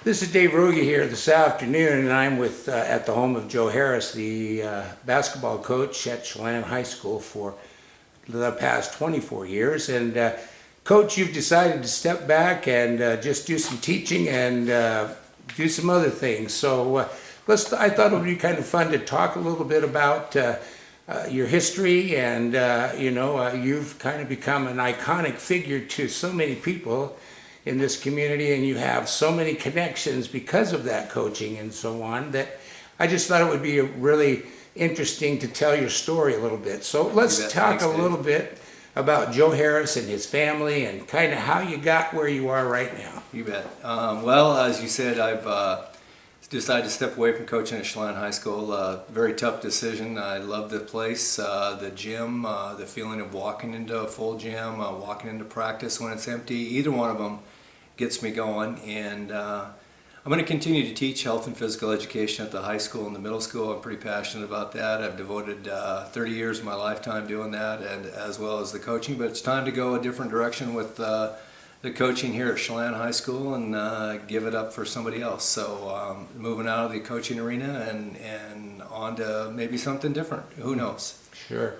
This is Dave Rogge here this afternoon, and I'm with at the home of Joe Harris, the basketball coach at Chelan High School for the past 24 years. And Coach, you've decided to step back and just do some teaching and do some other things. So I thought it would be kind of fun to talk a little bit about your history, and you've kind of become an iconic figure to so many people in this community, and you have so many connections because of that coaching and so on, that I just thought it would be really interesting to tell your story a little bit. So let's talk a little bit about Joe Harris and his family and kind of how you got where you are right now. You bet. Well, as you said, I've decided to step away from coaching at Chelan High School. Very tough decision. I love the place, the gym, the feeling of walking into a full gym, walking into practice when it's empty. Either one of them gets me going, and I'm going to continue to teach health and physical education at the high school and the middle school. I'm pretty passionate about that. I've devoted 30 years of my lifetime doing that, and as well as the coaching. But it's time to go a different direction with the coaching here at Chelan High School and give it up for somebody else. So moving out of the coaching arena and on to maybe something different. Who knows? Sure.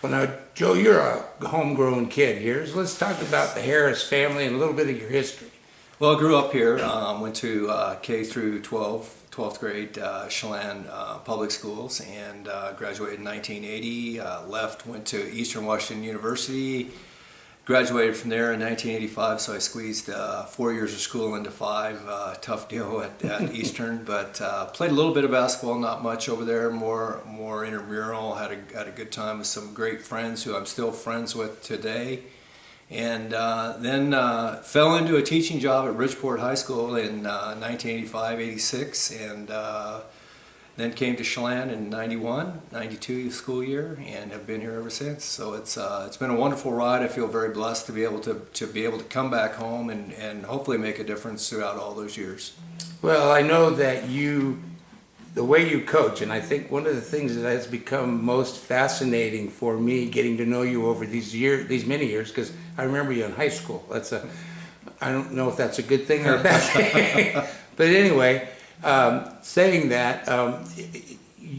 Well, now, Joe, you're a homegrown kid here, so let's talk about the Harris family and a little bit of your history. Well, I grew up here, went to K through 12th grade, Chelan public schools, and graduated in 1980, left, went to Eastern Washington University, graduated from there in 1985, so I squeezed 4 years of school into 5. Tough deal at Eastern, but played a little bit of basketball, not much over there, more intramural, had a good time with some great friends who I'm still friends with today. And then fell into a teaching job at Bridgeport High School in 1985-86, and then came to Chelan in 91-92 school year, and have been here ever since. So it's been a wonderful ride. I feel very blessed to be able to come back home and hopefully make a difference throughout all those years. Well, I know that the way you coach, and I think one of the things that has become most fascinating for me getting to know you over these many years, because I remember you in high school. I don't know if that's a good thing or a bad thing, but anyway, saying that,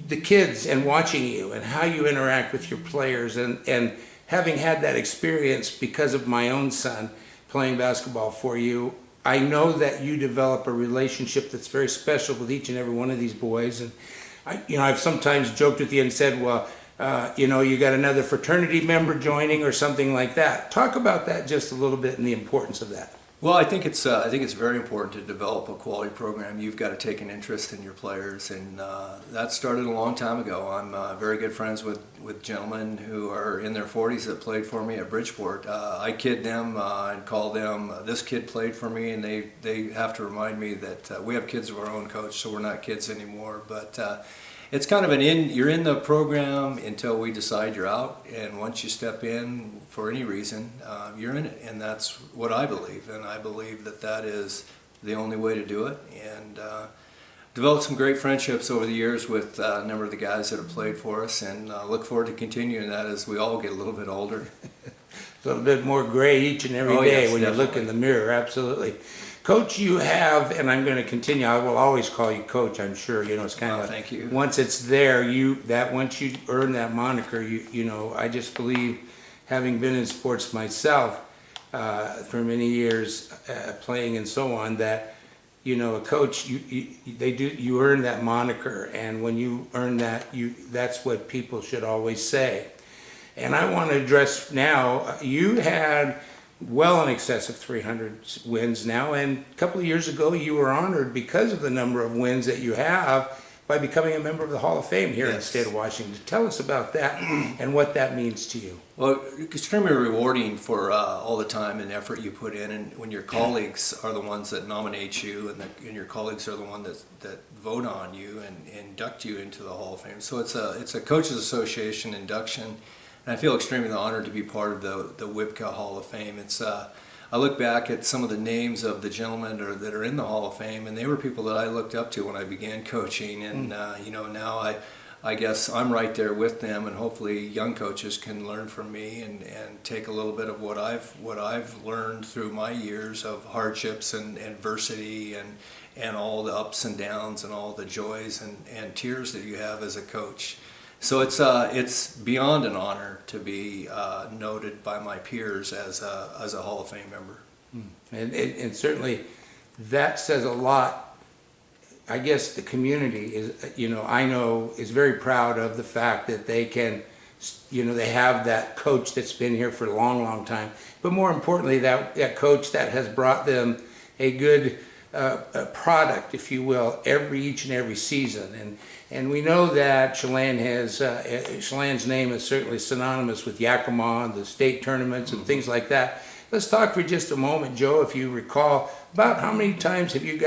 the kids and watching you and how you interact with your players, and having had that experience because of my own son playing basketball for you, I know that you develop a relationship that's very special with each and every one of these boys. And I've sometimes joked with you and said, well, you got another fraternity member joining or something like that. Talk about that just a little bit and the importance of that. Well, I think it's very important to develop a quality program. You've got to take an interest in your players, and that started a long time ago. I'm very good friends with gentlemen who are in their 40s that played for me at Bridgeport. I kid them and call them, this kid played for me, and they have to remind me that we have kids of our own, coach, so we're not kids anymore. But it's kind of you're in the program until we decide you're out, and once you step in for any reason, you're in it, and that's what I believe, and I believe that is the only way to do it, and developed some great friendships over the years with a number of the guys that have played for us, and look forward to continuing that as we all get a little bit older. A little bit more gray each and every day, yes, when definitely. You look in the mirror, absolutely. Coach, you have, and I'm going to continue, I will always call you Coach, I'm sure, it's kind of, thank you. Once it's there, once you earn that moniker, I just believe, having been in sports myself for many years, playing and so on, that, a coach, you earn that moniker, and when you earn that, that's what people should always say. And I want to address now, you had well in excess of 300 wins now, and a couple of years ago you were honored because of the number of wins that you have by becoming a member of the Hall of Fame here in the state of Washington. Tell us about that and what that means to you. Well, extremely rewarding for all the time and effort you put in, and when your colleagues are the ones that nominate you, and your colleagues are the ones that vote on you and induct you into the Hall of Fame. So it's a Coaches Association induction. And I feel extremely honored to be part of the WIPCA Hall of Fame. I look back at some of the names of the gentlemen that are in the Hall of Fame, and they were people that I looked up to when I began coaching. And now I guess I'm right there with them, and hopefully young coaches can learn from me and take a little bit of what I've learned through my years of hardships and adversity and all the ups and downs and all the joys and tears that you have as a coach. So it's beyond an honor to be noted by my peers as a Hall of Fame member. And certainly that says a lot. I guess the community is, I know is very proud of the fact that they can, they have that coach that's been here for a long, long time. But more importantly, that coach that has brought them a good product, if you will, each and every season. And we know that Chelan's name is certainly synonymous with Yakima and the state tournaments and things like that. Let's talk for just a moment, Joe, if you recall, about how many times have you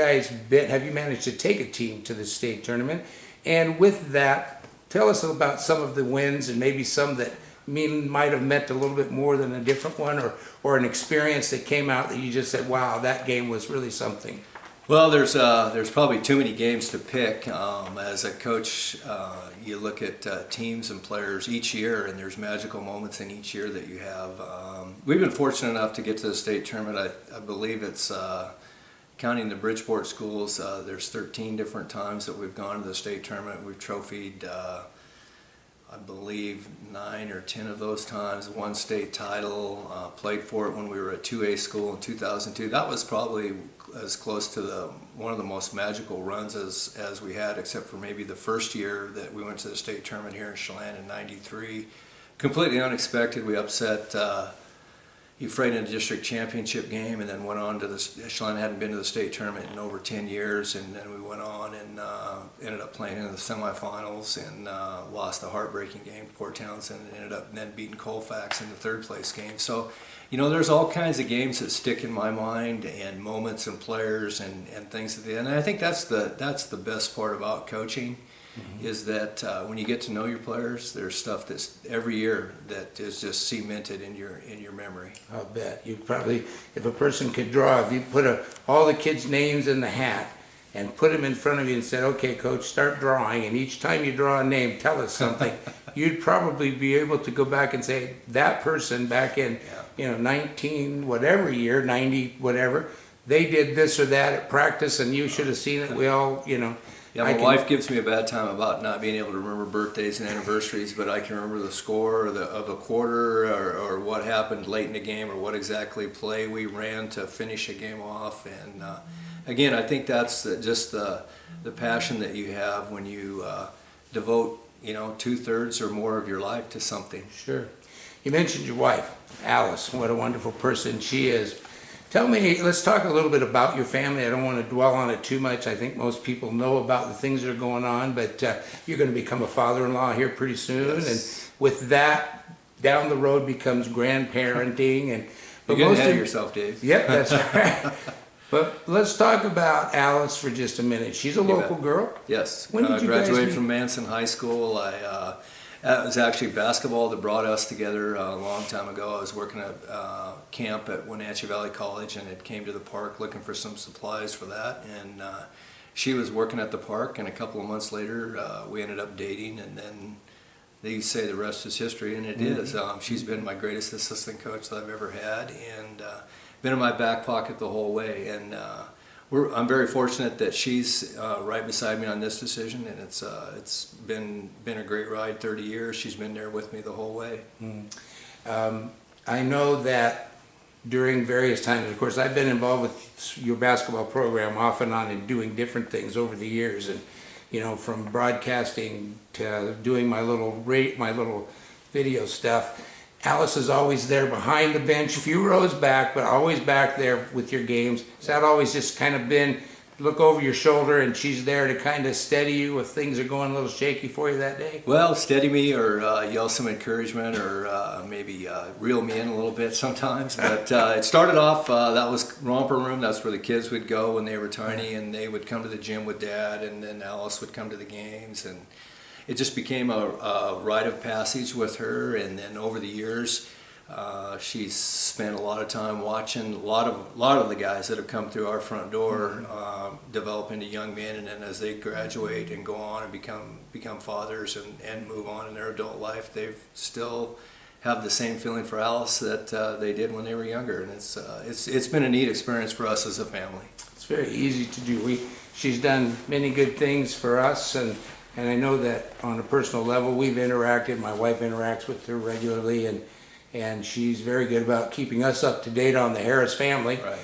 managed to take a team to the state tournament? And with that, tell us about some of the wins and maybe some that might have meant a little bit more than a different one, or an experience that came out that you just said, wow, that game was really something. Well, there's probably too many games to pick. As a coach, you look at teams and players each year, and there's magical moments in each year that you have. We've been fortunate enough to get to the state tournament. I believe it's, counting the Bridgeport schools, there's 13 different times that we've gone to the state tournament. We've trophied, I believe, 9 or 10 of those times, won state title, played for it when we were at 2A school in 2002. That was probably as close to one of the most magical runs as we had, except for maybe the first year that we went to the state tournament here in Chelan in '93. Completely unexpected. We upset Euphrates in a district championship game, and then went on to Chelan hadn't been to the state tournament in over 10 years, and then we went on and ended up playing in the semifinals and lost a heartbreaking game to Port Townsend, and ended up then beating Colfax in the third place game. So, there's all kinds of games that stick in my mind, and moments and players and things at the end. And I think that's the best part about coaching. Mm-hmm. Is that when you get to know your players, there's stuff that's every year that is just cemented in your memory. I'll bet. You probably, if a person could draw, if you put all the kids' names in the hat and put them in front of you and said, okay, coach, start drawing, and each time you draw a name, tell us something, you'd probably be able to go back and say, that person back in 19 whatever year, 90 whatever, they did this or that at practice, and you should have seen it. We all, Yeah, my wife gives me a bad time about not being able to remember birthdays and anniversaries, but I can remember the score of a quarter or what happened late in the game or what exactly play we ran to finish a game off. And again, I think that's just the passion that you have when you devote 2/3 or more of your life to something. Sure. You mentioned your wife, Alice. What a wonderful person she is. Tell me, let's talk a little bit about your family. I don't want to dwell on it too much. I think most people know about the things that are going on, but you're going to become a father-in-law here pretty soon. Yes. And with that, down the road becomes grandparenting. You're getting ahead of yourself, Dave. Yep, that's right. But let's talk about Alice for just a minute. She's a local girl? Yes. When did you graduated guys from Manson High School. It was actually basketball that brought us together a long time ago. I was working at camp at Wenatchee Valley College, and it came to the park looking for some supplies for that. And she was working at the park, and a couple of months later, we ended up dating, and then they say the rest is history, and it is. She's been my greatest assistant coach that I've ever had, and been in my back pocket the whole way. And I'm very fortunate that she's right beside me on this decision, and it's been a great ride. 30 years, she's been there with me the whole way. I know that during various times, of course, I've been involved with your basketball program off and on and doing different things over the years, and from broadcasting to doing my little video stuff. Alice is always there behind the bench, a few rows back, but always back there with your games. Has that always just kind of been look over your shoulder and she's there to kind of steady you if things are going a little shaky for you that day? Well, steady me or yell some encouragement or maybe reel me in a little bit sometimes. But it started off, that was romper room. That's where the kids would go when they were tiny, and they would come to the gym with Dad, and then Alice would come to the games. And it just became a rite of passage with her, and then over the years, she's spent a lot of time watching a lot of the guys that have come through our front door develop into young men, and then as they graduate and go on and become fathers and move on in their adult life, they've still have the same feeling for Alice that they did when they were younger, and it's been a neat experience for us as a family. It's very easy to do. She's done many good things for us, and I know that on a personal level we've interacted. My wife interacts with her regularly, and she's very good about keeping us up to date on the Harris family. Right.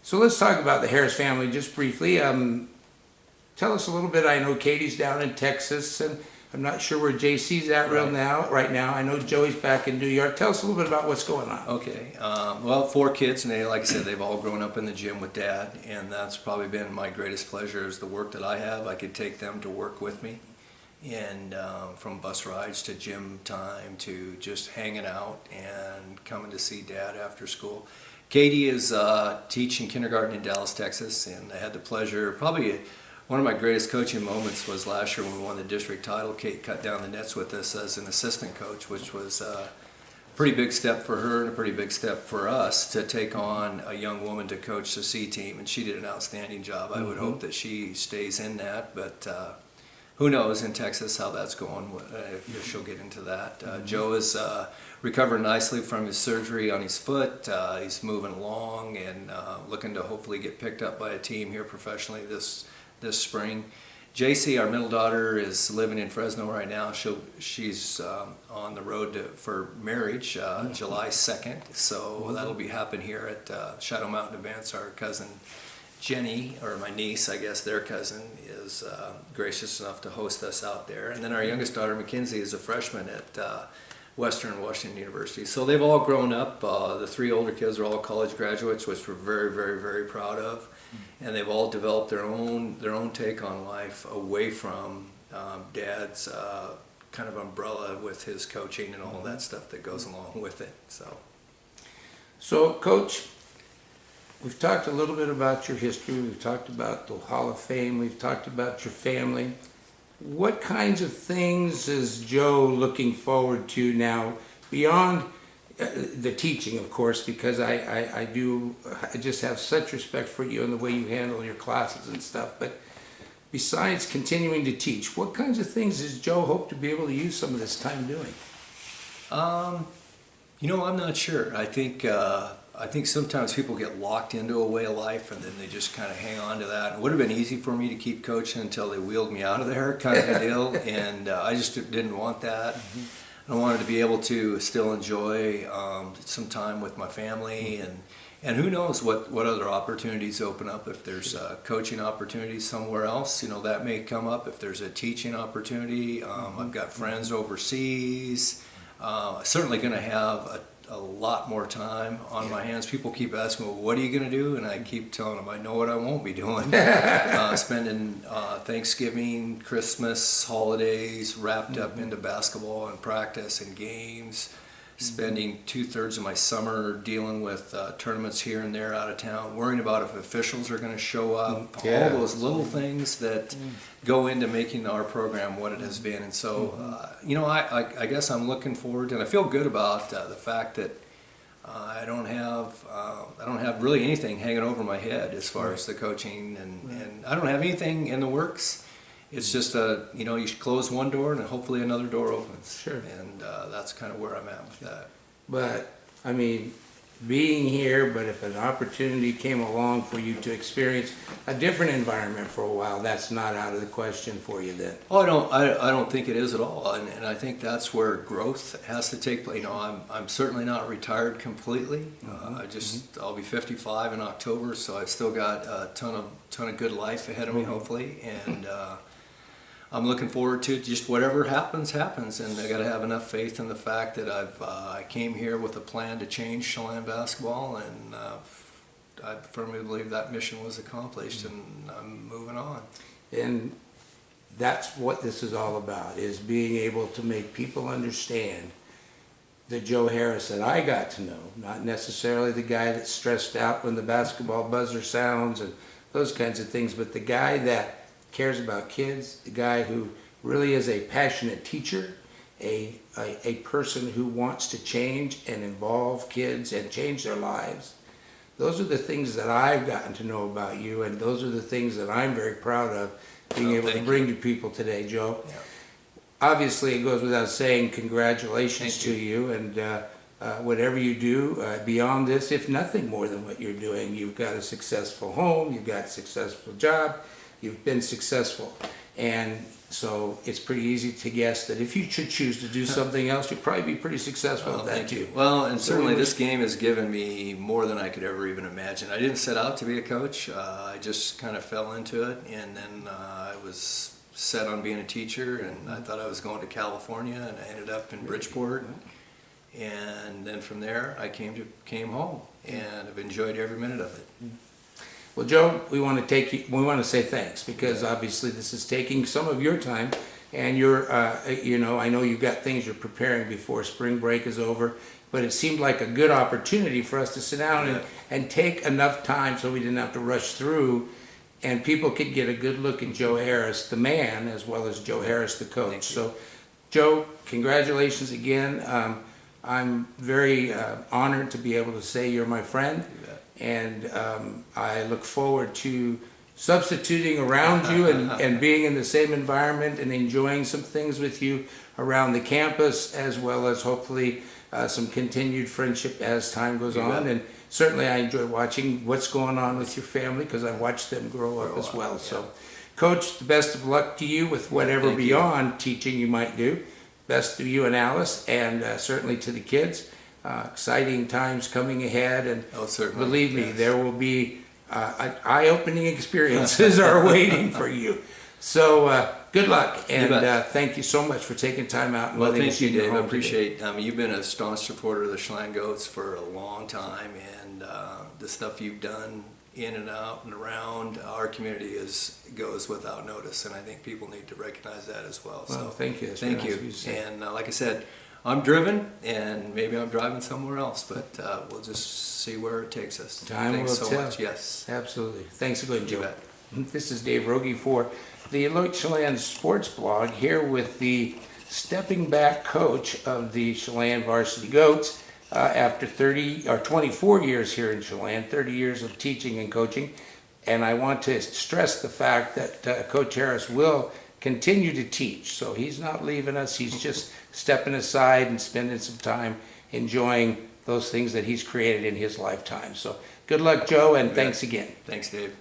So let's talk about the Harris family just briefly. Tell us a little bit. I know Katie's down in Texas, and I'm not sure where JC's at right now. I know Joey's back in New York. Tell us a little bit about what's going on. Okay. Well, 4 kids, and like I said, they've all grown up in the gym with Dad, and that's probably been my greatest pleasure is the work that I have. I could take them to work with me, and from bus rides to gym time to just hanging out and coming to see Dad after school. Katie is teaching kindergarten in Dallas, Texas, and I had the pleasure, probably one of my greatest coaching moments was last year when we won the district title. Kate cut down the nets with us as an assistant coach, which was a pretty big step for her and a pretty big step for us to take on a young woman to coach the C team, and she did an outstanding job. I would hope that she stays in that, but who knows in Texas how that's going, if she'll get into that. Joe is recovering nicely from his surgery on his foot. He's moving along and looking to hopefully get picked up by a team here professionally this spring. JC, our middle daughter, is living in Fresno right now. She's on the road for marriage July 2nd, so that'll be happening here at Shadow Mountain Events. Our cousin Jenny, or my niece, I guess their cousin, is gracious enough to host us out there. And then our youngest daughter, Mackenzie, is a freshman at Western Washington University. So they've all grown up. The 3 older kids are all college graduates, which we're very, very, very proud of. And they've all developed their own take on life away from Dad's kind of umbrella with his coaching and all that stuff that goes along with it. So, Coach, we've talked a little bit about your history. We've talked about the Hall of Fame. We've talked about your family. What kinds of things is Joe looking forward to now beyond the teaching, of course, because I just have such respect for you and the way you handle your classes and stuff. But besides continuing to teach, what kinds of things does Joe hope to be able to use some of this time doing? I'm not sure. I think sometimes people get locked into a way of life and then they just kind of hang on to that. It would have been easy for me to keep coaching until they wheeled me out of there, kind of a deal, and I just didn't want that. I wanted to be able to still enjoy some time with my family, and who knows what other opportunities open up. If there's coaching opportunities somewhere else, that may come up. If there's a teaching opportunity, I've got friends overseas. Certainly going to have a lot more time on my hands. People keep asking, well, what are you going to do? And I keep telling them, I know what I won't be doing. Spending Thanksgiving, Christmas, holidays wrapped up into basketball and practice and games. Spending 2/3 of my summer dealing with tournaments here and there out of town, worrying about if officials are going to show up, all those little things that go into making our program what it has been. And so, I guess I'm looking forward to, and I feel good about the fact that I don't have really anything hanging over my head as far as the coaching, and I don't have anything in the works. It's just you should close one door and hopefully another door opens. Sure. And that's kind of where I'm at with that. But, I mean, being here, but if an opportunity came along for you to experience a different environment for a while, that's not out of the question for you then? Oh, I don't think it is at all, and I think that's where growth has to take place. I'm certainly not retired completely. I'll be 55 in October, so I've still got a ton of good life ahead of me, hopefully, and I'm looking forward to just whatever happens, and I got to have enough faith in the fact that I came here with a plan to change Chelan basketball, and I firmly believe that mission was accomplished, and I'm moving on. And that's what this is all about, is being able to make people understand the Joe Harris that I got to know, not necessarily the guy that's stressed out when the basketball buzzer sounds and those kinds of things, but the guy that cares about kids, the guy who really is a passionate teacher, a person who wants to change and involve kids and change their lives. those are the things that I've gotten to know about you, and those are the things that I'm very proud of being able to bring to people today, Joe. Yeah. Obviously, it goes without saying, congratulations to you, and whatever you do beyond this, if nothing more than what you're doing, you've got a successful home, you've got a successful job, you've been successful. And so it's pretty easy to guess that if you should choose to do something else, you'd probably be pretty successful at that Thank too. you. Well, and So certainly we- this game has given me more than I could ever even imagine. I didn't set out to be a coach. I just kind of fell into it, and then I was set on being a teacher, and I thought I was going to California, and I ended up in Bridgeport. And then from there, I came home, and I've enjoyed every minute of it. Well, Joe, we want to say thanks, because obviously this is taking some of your time, and you're, I know you've got things you're preparing before spring break is over, but it seemed like a good opportunity for us to sit down and take enough time so we didn't have to rush through, and people could get a good look at Joe Harris, the man, as well as Joe Harris, the coach. So, Joe, congratulations again. I'm very honored to be able to say you're my friend. And I look forward to substituting around you and being in the same environment and enjoying some things with you around the campus, as well as hopefully some continued friendship as time goes on. And certainly I enjoy watching what's going on with your family, because I've watched them grow up as well. So, Coach, the best of luck to you with whatever beyond teaching you might do. Best to you and Alice, and certainly to the kids. Exciting times coming ahead, and believe me, there will be eye-opening experiences are waiting for you. So good luck, and thank you so much for taking time out and letting us in your home. Dave. I appreciate. You've been a staunch supporter of the Chelan Goats for a long time, and the stuff you've done in and out and around our community goes without notice, and I think people need to recognize that as well. Well, So thank you. thank you. And like I said, I'm driven, and maybe I'm driving somewhere else, but we'll just see where it takes us. Time Thanks will so tell. much. Yes. Absolutely. Thanks again, You Joe. bet. This is Dave Rogge for the Alert Chelan Sports Blog, here with the stepping back coach of the Chelan Varsity Goats after 24 years here in Chelan, 30 years of teaching and coaching. And I want to stress the fact that Coach Harris will continue to teach. So he's not leaving us. He's just stepping aside and spending some time enjoying those things that he's created in his lifetime. So good luck, Joe, and thanks again. Thanks, Dave.